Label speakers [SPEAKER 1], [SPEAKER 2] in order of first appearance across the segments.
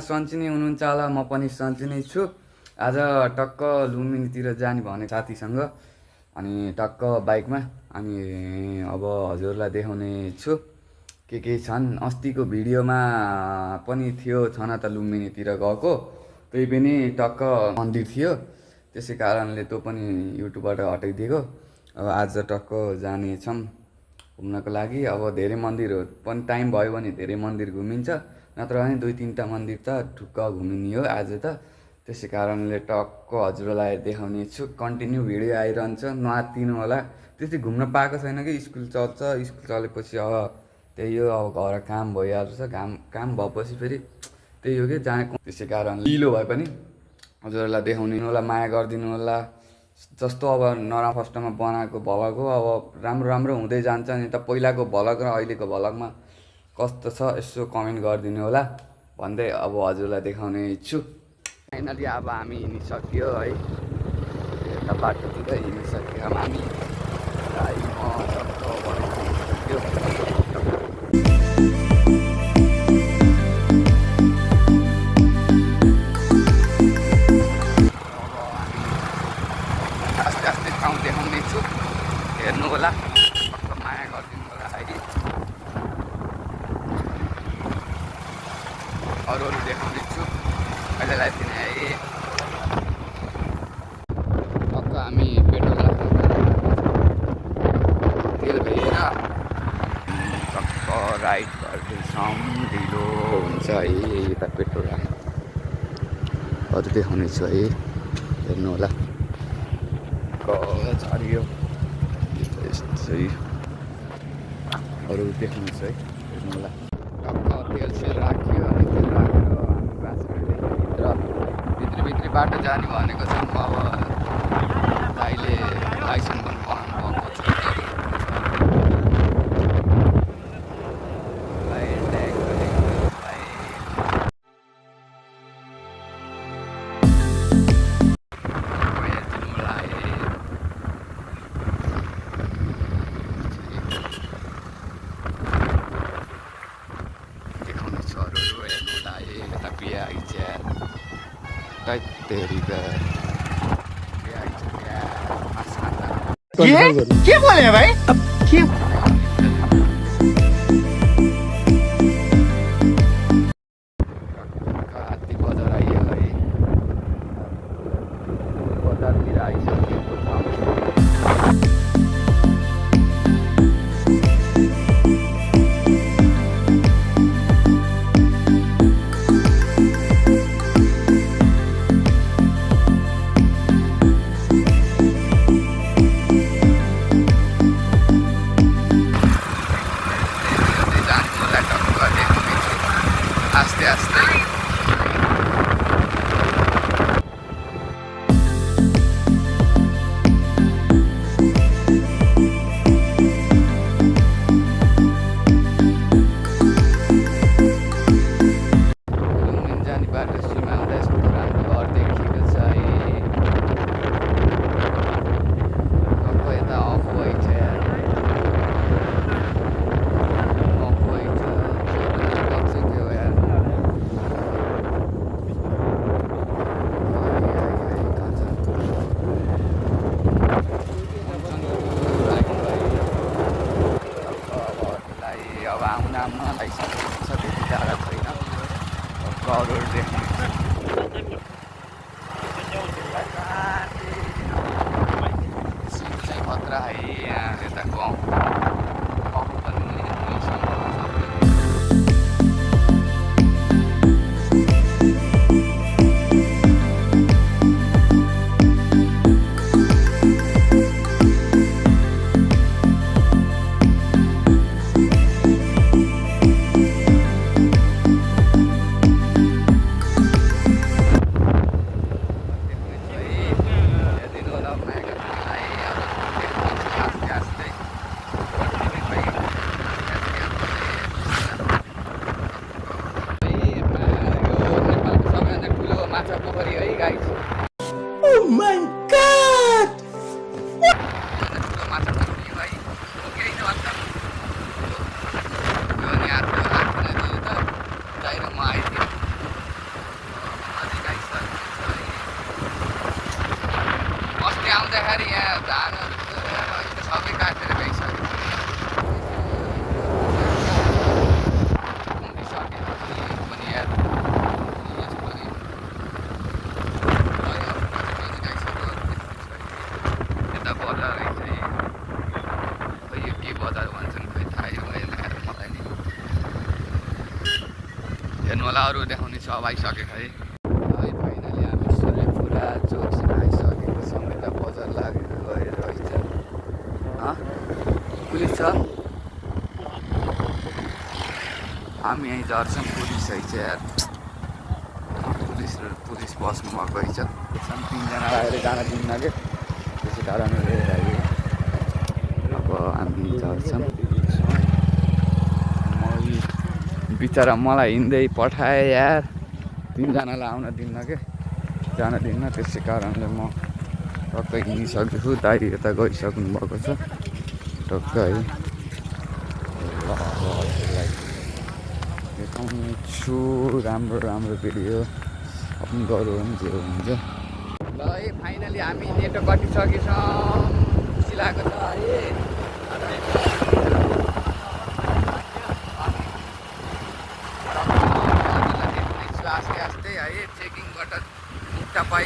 [SPEAKER 1] सन्चै नै हुनुहुन्छ होला, म पनि सन्चै नै छु। आज टक्क लुम्बिनीतिर जाने भने साथीसँग, अनि टक्क बाइकमा अनि अब हजुरलाई देखाउने छु के छन्। अस्तिको भिडियोमा पनि थियो छन त लुम्बिनीतिर गएको, त्यही पनि टक्क मन्दिर थियो, त्यसै कारणले त्यो पनि युट्युबबाट हटाइदिएको। अब आज टक्क जानेछौँ घुम्नको लागि। अब धेरै मन्दिरहरू पनि टाइम भयो भने धेरै मन्दिर घुमिन्छ, नत्र भने 2-3टा मन्दिर त ठुक्क घुमिने हो आज त। त्यसै कारणले टक्क हजुरलाई देखाउने छु। कन्टिन्यू भिडियो आइरहन्छ, नआत्तिनु होला। त्यति घुम्न पाएको छैन कि स्कुल चल्छ, स्कुल चलेपछि अब त्यही हो, अब घर काम भइहाल्छ। काम भएपछि फेरि त्यही हो कि जानेको। त्यसै कारण ढिलो भए पनि हजुरलाई देखाउने होला, माया गरिदिनु होला। जस्तो अब फर्स्टमा बनाएको भ्लग हो, अब राम्रो हुँदै जान्छ नि त। पहिलाको भ्लग र अहिलेको भ्लगमा कस्तो छ यसो कमेन्ट गरिदिनु होला भन्दै अब हजुरलाई देखाउने छु। फाइनली अब हामी हिँडिसक्यो है, यता बाटोतिर हिँडिसक्यो हामी। आस्ते आस्ते ठाउँ देखाउने छु, हेर्नु होला, माया गरिदिनु होला है। अरू देखाउने छु अहिलेलाई पनि है। टक्क हामी पेट्रोल तेल भएर टक्क राइड गर्दैछौँ। ढिलो हुन्छ है यता पेट्रोल राख्नु। अरू देखाउने छु है, हेर्नु होला। झऱ्यो यस्तै, अरू देखाउने छु है, हेर्नु होला। टक्क तेल सेल राख्यो, अनि तेल राखेर हामी भित्री बाटो जाने भनेको छौँ। अब दाइले लाइसेन्स बनाउनु भएको छ।
[SPEAKER 2] क्या बोले भाई? अब क्या
[SPEAKER 1] बजार आइयो है, बजारतिर आइसकेको छ। आस्ते आस्ते जाने बाटो सिमाउँदा यस्तो राम्रो घर देखिएको छ है। टक्क यता अफ वाइट छ, अफ वाइट थियो यार। अब आउन लागिसकेको छ, त्यति टाढा छैन। घरहरू देख्नु चाहिँ मात्र है, यहाँ यता गाउँ होला अरू देखाउने छ अब आइसकेको है फाइनली हामी सूर्यपुरा चोकसम्म आइसकेको छौँ यता बजार लागेर गएर रहेछ पुलिस छ हामी यहीँ झर्छौँ पुलिस है चाहिँ यार पुलिस बस्नु भएको है छ तिनजना आएर जान दिन्न कि त्यसै कारणले अब हामी झर्छौँ बिचरा मलाई हिँड्दै पठाएँ यार तिनजनालाई आउन दिन्न के जान दिन्न त्यसै कारणले म टक्कै हिँडिसकेको दाइ यता गइसक्नु भएको छ टक्कै है ल हजुरलाई देखाउने छु राम्रो राम्रो भिडियो अपलोड गरौँ जे हुन्छ ल है फाइनली हामी नेटो कटिसकेछौँ खुसी लागेको छ है आस्ते आस्ते है चेकिङबाट मुक्ता पाइ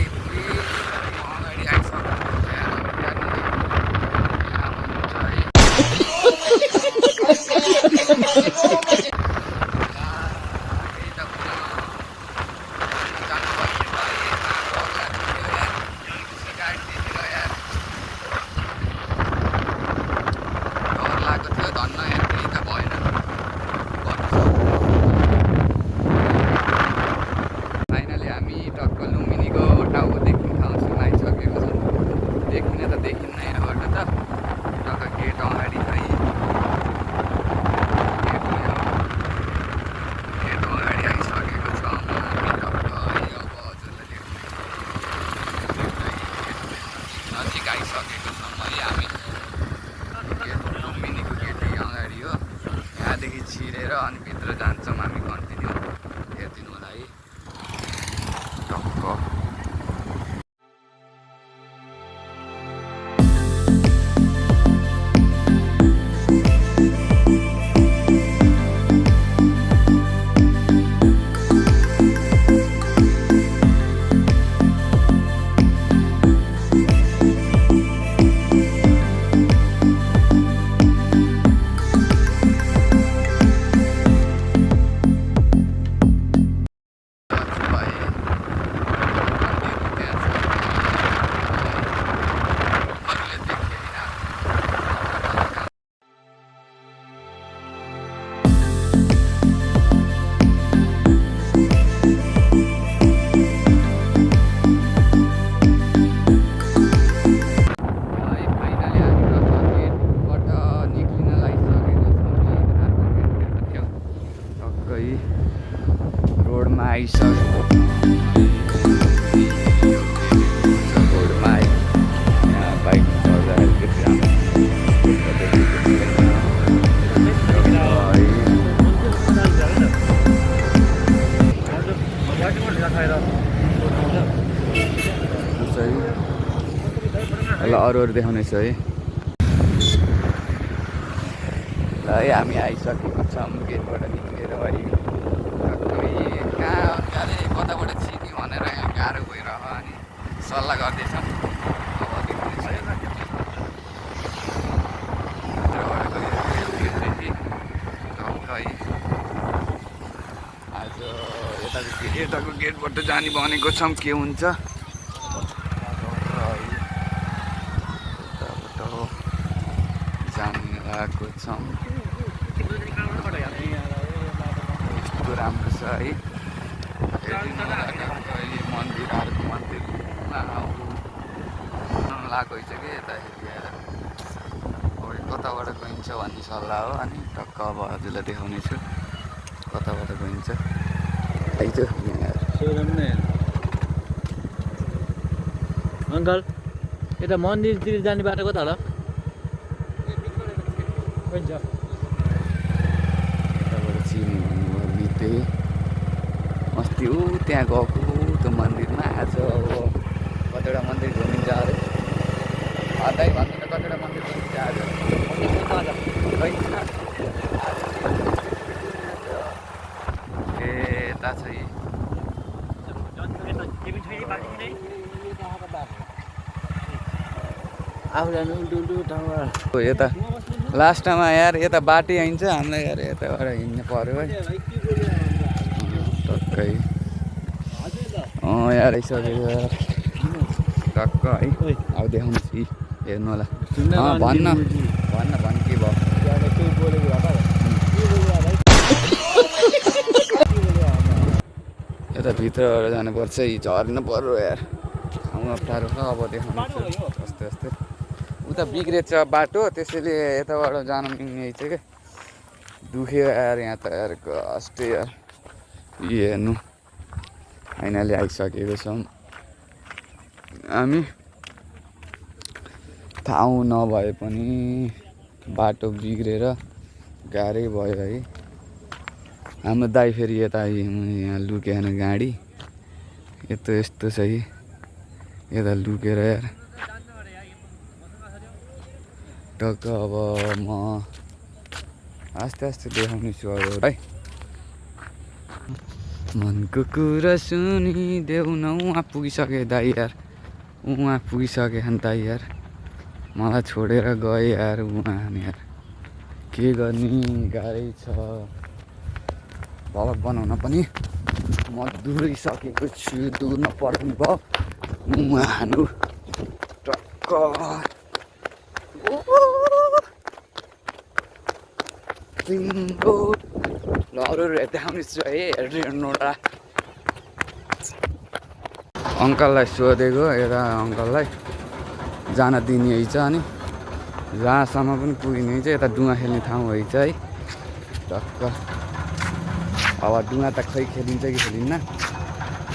[SPEAKER 1] अगाडि आइसकेको छौँ है हामी लुम्बिनीको गेट अगाडि हो यहाँदेखि छिरेर अनि भित्र जान्छौँ हामी कन्टिन्यू हेरिदिनु होला है टक्क रोडमा आइसकेको रोडमा यहाँ बाइक चढ्दा अलिकति ल अरू देखाउने छ है ल है हामी आइसकेको छौँ गेटबाट निस्केर है कहाँ अरे कताबाट छिर्ने भनेर यहाँ गाह्रो भइरह अनि सल्लाह गर्दैछौँ आज यताको गेटबाट जाने भनेको छौँ के हुन्छ जाने लागेको छौँ यस्तो राम्रो छ है मन्दिरहरूको मन्दिरमा लागेको छ कि यताखेरि अब कताबाट गइन्छ भन्ने सल्लाह हो अनि टक्क अब हजुरलाई देखाउने छु कताबाट गइन्छ
[SPEAKER 2] अङ्कल यता मन्दिरतिर जाने बाटो कता होला
[SPEAKER 1] अस्ति ऊ त्यहाँ गएको त्यो मन्दिरमा आज अब कतिवटा मन्दिर घुमिन्छ अरे दाइ भन्नु त कतिवटा मन्दिर घुमिन्छ आज ए यता छ यता लास्टमा यार यता बाटै आइन्छ हामीलाई यार यताबाट हिँड्नु पऱ्यो है टक्कै यहाँ आइसकेको यार टक्क है अब देखाउनुहोस् कि हेर्नु होला भन्न के भयो यता भित्रबाट जानुपर्छ यी झर्नु पर्यो यार ठाउँ अप्ठ्यारो छ अब देखाउनु यस्तै यस्तै उता बिग्रेछ बाटो त्यसैले यताबाट जानु मिल्ने छ क्या दुख्यो यार यहाँ त यार कष्ट यार हेर्नु फाइनली आइसकेको छौँ हामी ठाउँ नभए पनि बाटो बिग्रेर गाह्रै भयो है हाम्रो दाइ फेरि यता यहाँ लुकेन गाडी यस्तो यस्तो छ कि यता लुकेर यार टक्क अब म आस्ते आस्ते देखाउने छु अब है मनको कुरा सुनिदेऊ न उहाँ पुगिसके दाइ यार उहाँ पुगिसके दाइ यार मलाई छोडेर गए यार उहाँ यार के गर्ने गाह्रै छ भ्लग बनाउन पनि म दुरिसकेको छु दुर्न पर्ने भयो उहाँ टक्क तिम्रो ल अरू देखाउने छु है हेर्नुहोला अङ्कललाई सोधेको यता अङ्कललाई जान दिने है छ अनि जहाँसम्म पनि पुगिने चाहिँ यता डुङ्गा खेल्ने ठाउँ है छ है टक्क अब डुङ्गा त खै खेलिन्छ कि खेलिन्न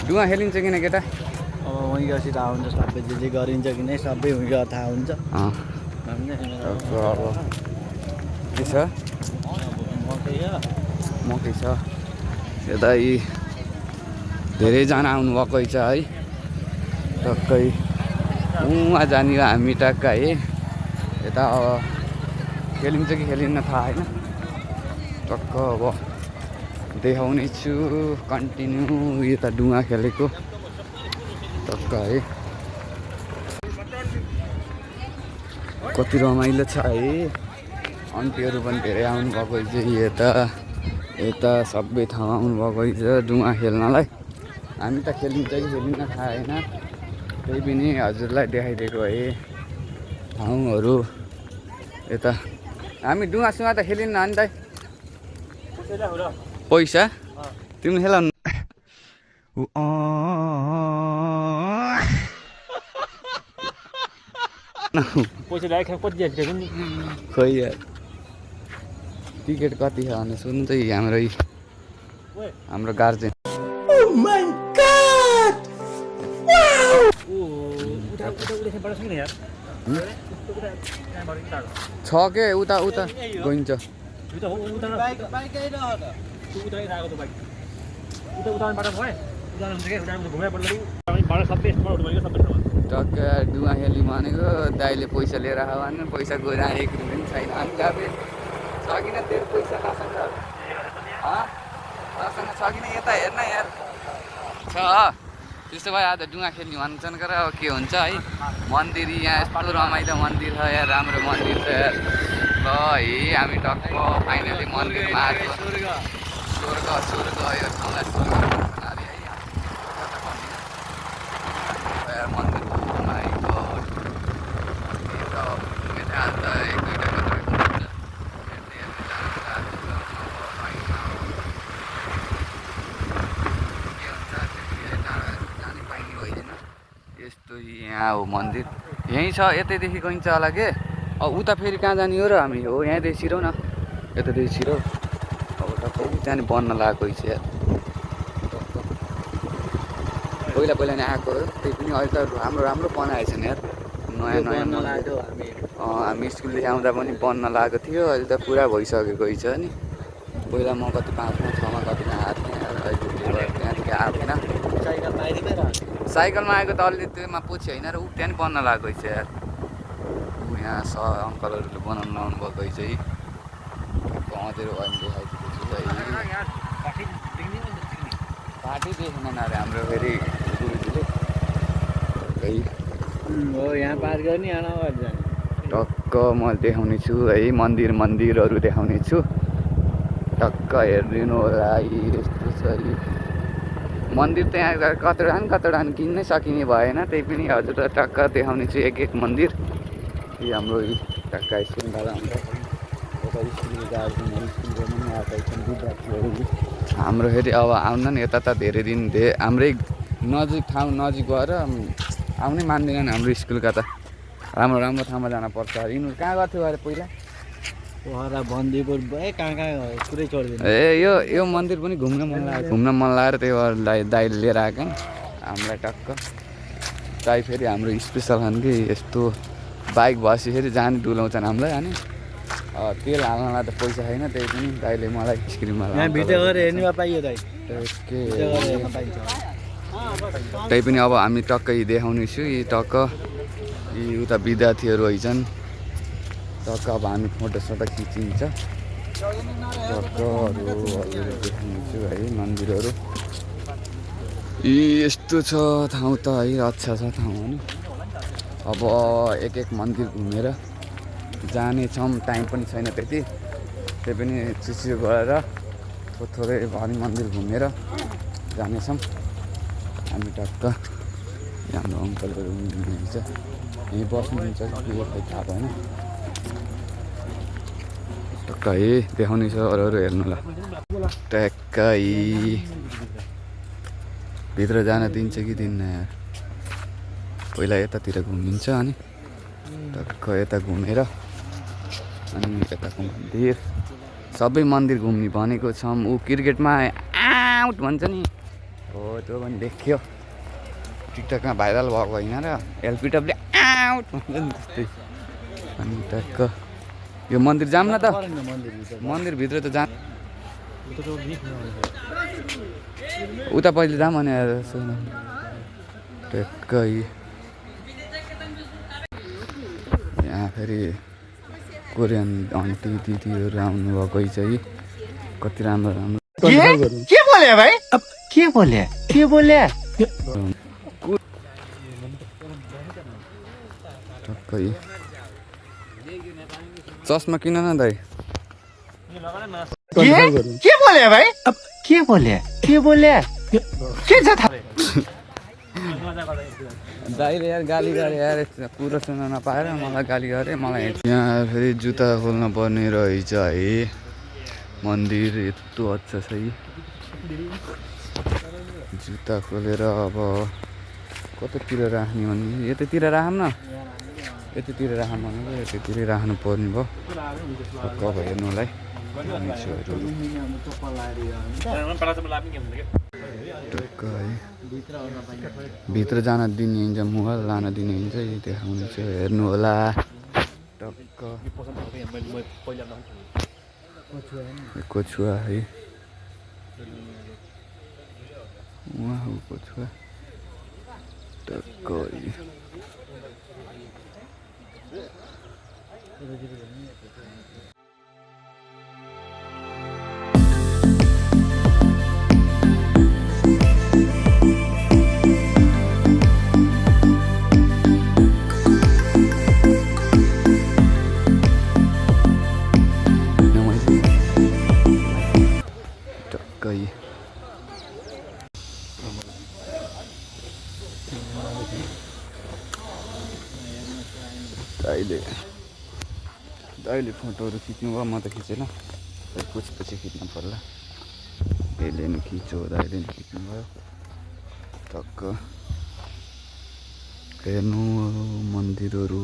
[SPEAKER 1] डुङ्गा खेलिन्छ किन केटा
[SPEAKER 2] अब वहीँ गएपछि थाहा हुन्छ सबै जे गरिन्छ कि नै सबै वहीँ गएर थाहा हुन्छ
[SPEAKER 1] अब के छ मकै छ यता यी धेरैजना आउनुभएको छ है टक्कै उहाँ जाने हामी टक्क है यता अब खेलिन्छ कि खेलिन्न थाहा होइन टक्क अब देखाउने छु कन्टिन्यू यता डुङ्गा खेलेको टक्क है कति रमाइलो छ है आन्टीहरू पनि धेरै आउनुभएको छ यता सबै ठाउँ आउनुभएको छ डुङ्गा खेल्नलाई हामी त खेलिन्छ कि खेलिन्न थाहा होइन त्यही पनि हजुरलाई देखाइदिएको है ठाउँहरू यता हामी डुङ्गासुङ्गा त खेलिन्न नि दाइ पैसा तिमीले खेलाउनु खै यार टिकट कति छ भने सुन्नु चाहिँ हाम्रो गार्जेन छ के उता गइन्छ टक्क डुवा खेल्ने भनेको दाइले पैसा लिएर आयो भने पैसा गएर आएको पनि छैन हामी गए सकिन तेरो पैसा लासँग छ किन यता हेर्न यार छ त्यस्तो भए आज डुङ्गा खेल्ने भन्छन् तर अब के हुन्छ है मन्दिर यहाँ यस्तो रमाइलो मन्दिर छ यार राम्रो मन्दिर छ यार ल है हामी टक्क फाइनली मन्दिरमा आएको स्वर्ग यो ठाउँलाई स्वर्ग मन्दिर यस्तो यहाँ हो मन्दिर यहीँ छ यतैदेखि गइन्छ होला के अब उता फेरि कहाँ जाने हो र हामी हो यहाँदेखि छिरौँ न यतादेखि छिरौँ अब टक्कै त्यहाँदेखि बन्न लागेको छ यार पहिला नै आएको हो त्यही पनि अहिले त राम्रो बनाएछ नि यार नयाँ हामी स्कुलदेखि आउँदा पनि बन्न लागेको थियो अहिले त पुरा भइसकेको छ नि पहिला म कति 5मा 6मा कतिमा आएको थिएँ त्यहाँदेखि आएको थिएन साइकलमा आएको त अलि त्योमा पछि होइन र ऊ त्यहाँ नि बन्न लागेको छ यार ऊ यहाँ अङ्कलहरूले बनाउनु लाउनु भएको छ है अँधेरो भयो भने देखाइदिएको छु है पार्टी देखेन अरे हाम्रो फेरि गुरुजीले
[SPEAKER 2] यहाँ पार गर्ने
[SPEAKER 1] टक्क म देखाउने छु है मन्दिरहरू देखाउने छु टक्क हेरिदिनु होला यस्तो छ मन्दिर त यहाँ कतिवटा किन्नै सकिने भएन, त्यही पनि हजुरलाई टक्क देखाउने छु एक मन्दिर। यो हाम्रो टक्क स्कुल डाँडा हुन्छ, यता स्कुलको गार्जेनहरू स्कुलको पनि आएका छन् विद्यार्थीहरू। हाम्रो फेरि अब आउन नि यता त धेरै दिन हाम्रै नजिक ठाउँ नजिक गएर आउनै मान्दैनन् हाम्रो स्कुलका त। राम्रो राम्रो ठाउँमा जानुपर्छ। यिनीहरू कहाँ गर्थ्यो अरे पहिला?
[SPEAKER 2] पोखरा बन्दीपुर कहाँ पुरै छोडिदिनु।
[SPEAKER 1] यो मन्दिर पनि घुम्न मन लागेर त्यही भएर दाइले लिएर आएको हामीलाई टक्क। दाइ फेरि हाम्रो स्पेसल छन् कि यस्तो बाइक भएपछि फेरि जाने डुलाउँछन् हामीलाई। अनि तेल हाल्नलाई त पैसा छैन, त्यही पनि दाइले मलाई स्क्रिनमा
[SPEAKER 2] भिडियो गरेर हेर्नुमा पाइयो दाइ।
[SPEAKER 1] त्यही पनि अब हामी टक्क देखाउने छु। यी टक्क यी उता विद्यार्थीहरू हैछन् टक्क। अब हामी फोटोसोटो खिचिन्छ टक्कहरू देखाउने छु है मन्दिरहरू। यी यस्तो छ ठाउँ त है, अच्छा छ ठाउँ होइन। अब एक मन्दिर घुमेर जानेछौँ, टाइम पनि छैन त्यति, त्यही पनि चिसो गरेर थोरै भरि मन्दिर घुमेर जानेछौँ हामी टक्क। हाम्रो अङ्कलहरू हुनुहुन्छ यहीँ बस्नुहुन्छ कि खै थाहा भएन। टक्क है देखाउने छ अरू हेर्नु ल। ट्याक्कै भित्र जान दिन्छ कि दिन्न यार। पहिला यतातिर घुमिन्छ अनि टक्क यता घुमेर अनि यताको मन्दिर सबै मन्दिर घुम्ने भनेको छौँ। ऊ क्रिकेटमा आउट भन्छ नि हो, त्यो पनि देख्यो टिकटकमा भाइरल भएको होइन र। एलपिडब्ल्यू आउट भन्छ नि त्यस्तै। अनि टक्क यो मन्दिर जाऊँ न त, मन्दिरभित्र त जा। उता पहिले जाऊँ भने टक्कै यहाँ फेरि कोरियन आन्टी दिदीहरू आउनुभएको चाहिँ कति राम्रो राम्रो।
[SPEAKER 2] के बोले भाइ? अब के बोले?
[SPEAKER 1] टक्कै चस्मा किन न दाइ।
[SPEAKER 2] के बोले भाइ? अब के बोले? के छ थाहा?
[SPEAKER 1] दाइले यार गाली गरे यार, कुरो सुन्न नपाएर मलाई गाली गरे। मलाई यहाँ फेरि जुत्ता खोल्न पर्ने रहेछ है। मन्दिर यस्तो अच्छा छ है। जुत्ता खोलेर अब कतातिर राख्ने भने यतातिर राखौँ न, यतातिर राखौँ भनेको यतातिरै राख्नु पर्ने भयो। कब हेर्नुलाई टक्क है भित्र जान दिने हुन्छ, मोबाइल लान दिने हुन्छ। यही देखाउने छ हेर्नु होला टक्क। कछुवा है उहाँ हो कछुवा टक्क है। दाइले फोटोहरू खिच्नु भयो, म त खिचेन, पछि खिच्नु पर्ला। यसले नि खिच्यो, दाइले नि खिच्नु भयो। टक्क हेर्नु मन्दिरहरू।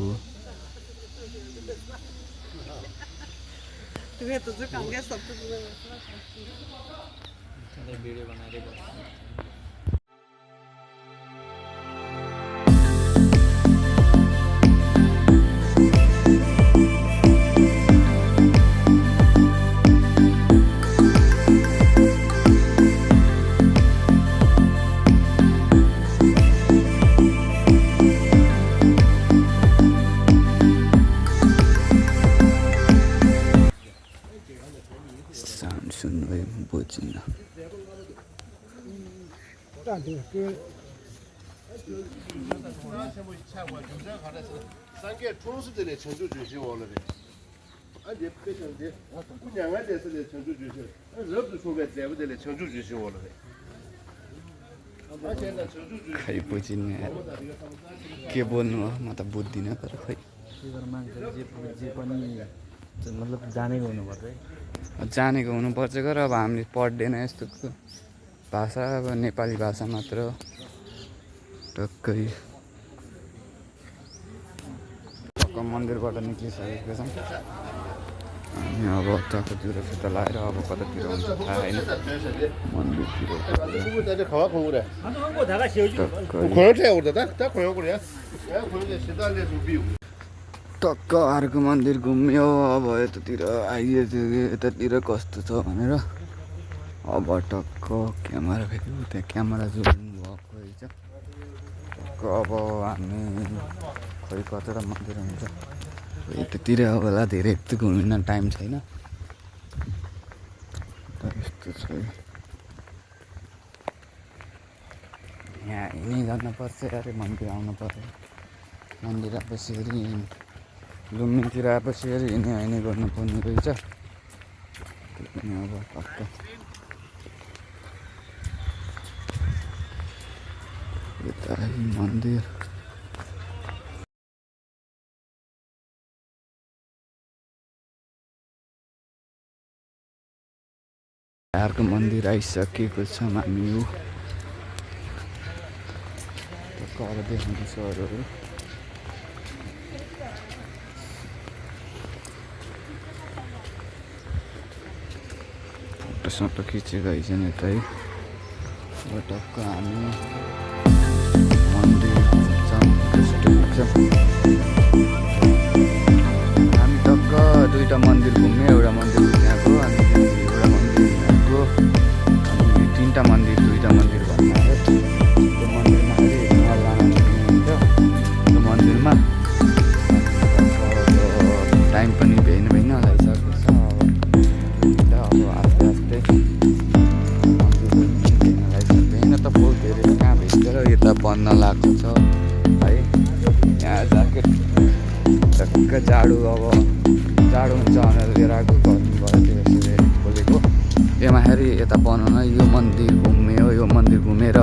[SPEAKER 1] बुझिन्न खै बुझिने के बोल्नु हो म त बुझ्दिनँ तर खै
[SPEAKER 2] मान्छे जे पनि मतलब जानेको हुनुपर्छ है।
[SPEAKER 1] जानेको हुनुपर्छ गर अब हामीले पढ्दैन यस्तो भाषा अब नेपाली भाषा मात्र हो। टक्कै टक्क मन्दिरबाट निक्लिसकेको छौँ अनि अब टक्कतिर फिर्ता लगाएर अब कतातिर हुन्छ थाहा होइन मन्दिरतिर टक्क अर्को मन्दिर घुम्यो अब यतातिर आइदियो यतातिर कस्तो छ भनेर अब टक्क क्यामेरा फेरि त्यहाँ क्यामेरा जोड्नु भएको रहेछ टक्क अब हामी खै कतिवटा मन्दिर हुन्छ यतातिर होला धेरै त घुमिन टाइम छैन यस्तो छ यहाँ हिँडी जानुपर्छ अरे मन्दिर आउनु पर्यो मन्दिर आएपछि फेरि लुम्बिनीतिर आएपछि फेरि हिँडी गर्नुपर्ने रहेछ त्यो पनि अब टक्क यता मन्दिर अर्को मन्दिर आइसकेको छौँ हामी हो टक्क अब देखाउँदैछ अरू फोटो खिचेको आइछन् यतै अब टक्क हामी मन्दिर हामी टक्क दुईवटा मन्दिर घुम्यो एउटा मन्दिर त्यहाँको अनि एउटा मन्दिर यहाँको अनि तिनवटा मन्दिर दुईवटा मन्दिर भन्नु आयो त्यो मन्दिरमा हुन्छ त्यो मन्दिरमा टाइम पनि भएन लगाइसकेको छ अब आस्ते आस्ते लगाइसक्दैन त बहुत धेरै कहाँ भेटेर यता बन्न लागेको छ है यहाँ ज्याकेट टक्क जाडो अब जाडो हुन्छ भनेर लिएर आएको गर्मी भयो त्यसरी खोलेको त्यसमा फेरि यता बनाउन यो मन्दिर घुम्यो यो मन्दिर घुमेर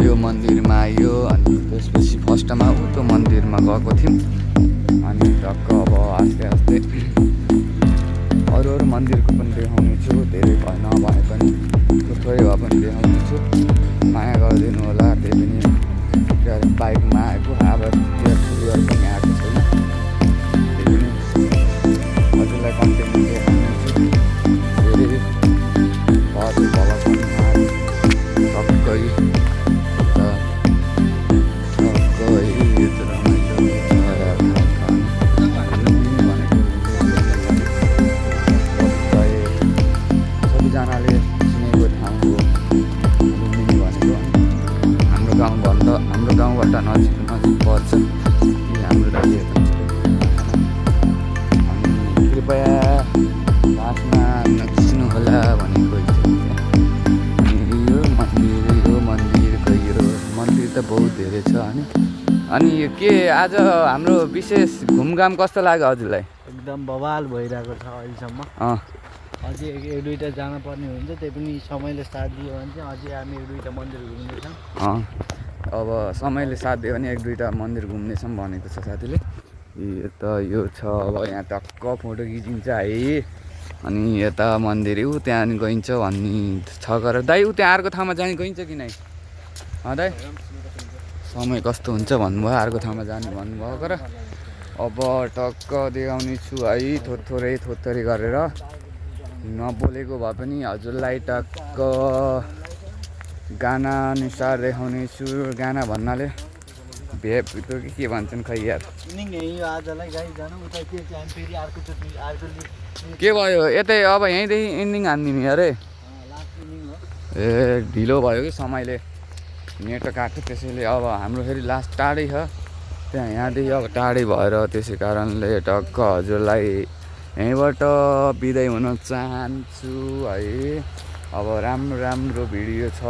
[SPEAKER 1] यो मन्दिरमा आयो अनि त्यसपछि फर्स्टमा त्यो मन्दिरमा गएको थियौँ अनि टक्क अब आस्ते आस्ते अरू मन्दिरको पनि देखाउने छु धेरै नभए पनि थोरै भए पनि देखाउने छु माया गरिदिनु होला त्यही पनि बाइकमा आएको अब क्लियर पनि आएको छैन त्यही पनि हजुरलाई कन्टेन्ट देखाउने छु धेरै हजुर भल पनि टक्कै यता सबैजनाले चिनेको ठाउँ हो लुम्बिनी भनेको हाम्रो गाउँबाट नजिक पर्छ कि हाम्रो दाजु अनि कृपया लास्टमा नचिन्नुहोला भनेको यो मन्दिर गहिरो मन्दिर त बहुत धेरै छ अनि यो के आज हाम्रो विशेष घुमघाम कस्तो लाग्यो हजुरलाई
[SPEAKER 2] एकदम बवाल भइरहेको छ अहिलेसम्म अझै एक दुईवटा जान पर्ने हुन्छ त्यही पनि समयले साथ दियो भने चाहिँ अझै हामी एक दुईवटा मन्दिर घुम्नेछौँ
[SPEAKER 1] अब समयले साथ दियो भने एक दुईवटा मन्दिर घुम्नेछौँ भनेको छ साथीले यता यो छ अब यहाँ टक्क फोटो खिचिन्छ है अनि यता मन्दिर ऊ त्यहाँ गइन्छ भन्ने छ गरेर दाइ ऊ त्यहाँ अर्को ठाउँमा जाने गइन्छ कि नै दाइ समय कस्तो हुन्छ भन्नुभयो अर्को ठाउँमा जाने भन्नुभयो तर अब टक्क देखाउने छु है थोरै गरेर नबोलेको भए पनि हजुरलाई टक्क गाना अनुसार देखाउने छु गाना भन्नाले भेप त्यो के भन्छन् खै यार के भयो यतै अब यहीँदेखि इन्डिङ हान्दिने अरे ए ढिलो भयो कि समयले नेटो काट्यो त्यसैले अब हाम्रो फेरि लास्ट टाढै छ त्यहाँ यहाँदेखि अब टाढै भएर त्यसै कारणले टक्क हजुरलाई यहीँबाट बिदाई हुन चाहन्छु है अब राम्रो भिडियो छ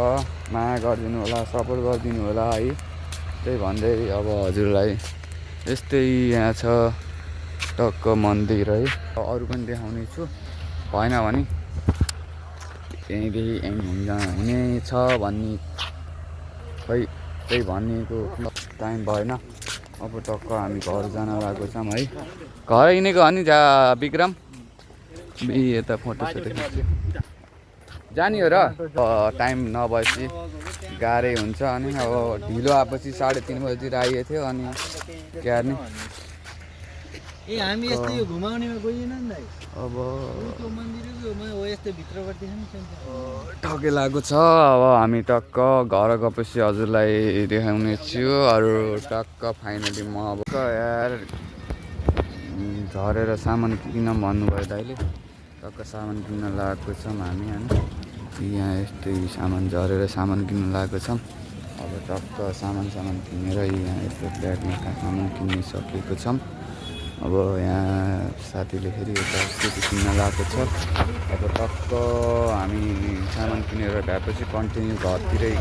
[SPEAKER 1] माया गरिदिनु होला सपोर्ट गरिदिनु होला है त्यही भन्दै अब हजुरलाई यस्तै यहाँ छ टक्क मन्दिर है अरू पनि देखाउने छु भएन भने यहीँदेखि हुने छ भन्ने खै त्यही भनिएको टाइम भएन। अब टक्क हामी घर जान लागेको छौँ है। घर हिँडेको हो नि विक्रम यता फोटोसोटो खिच्यो जाने हो र टाइम नभएपछि गाह्रै हुन्छ। अनि अब ढिलो आएपछि 3:30 बजीतिर आइएको थियो अनि के गर्ने।
[SPEAKER 2] ए हामी यस्तो यो घुमाउनेमा गइएन नि दाइ।
[SPEAKER 1] अब
[SPEAKER 2] त्यो मन्दिरको हो यस्तो भित्रपट्टि छ नि
[SPEAKER 1] ठके लागेको छ। अब हामी टक्क घर गएपछि हजुरलाई देखाउने छु। अरू टक्क फाइनली म अब यार झरेर सामान किन भन्नुभयो दाइले। टक्क सामान किन्न लागेको छौँ हामी होइन। यहाँ यस्तै सामान झरेर सामान किन्न लागेको छौँ। अब टक्क सामान किनेर यहाँ यस्तो फ्ल्याटमा सामान किनिसकेको छौँ। अब यहाँ साथीले फेरि यता स्कुटी किन्न लागेको छ। अब टक्क हामी सामान किनेर भएपछि कन्टिन्यू घरतिरै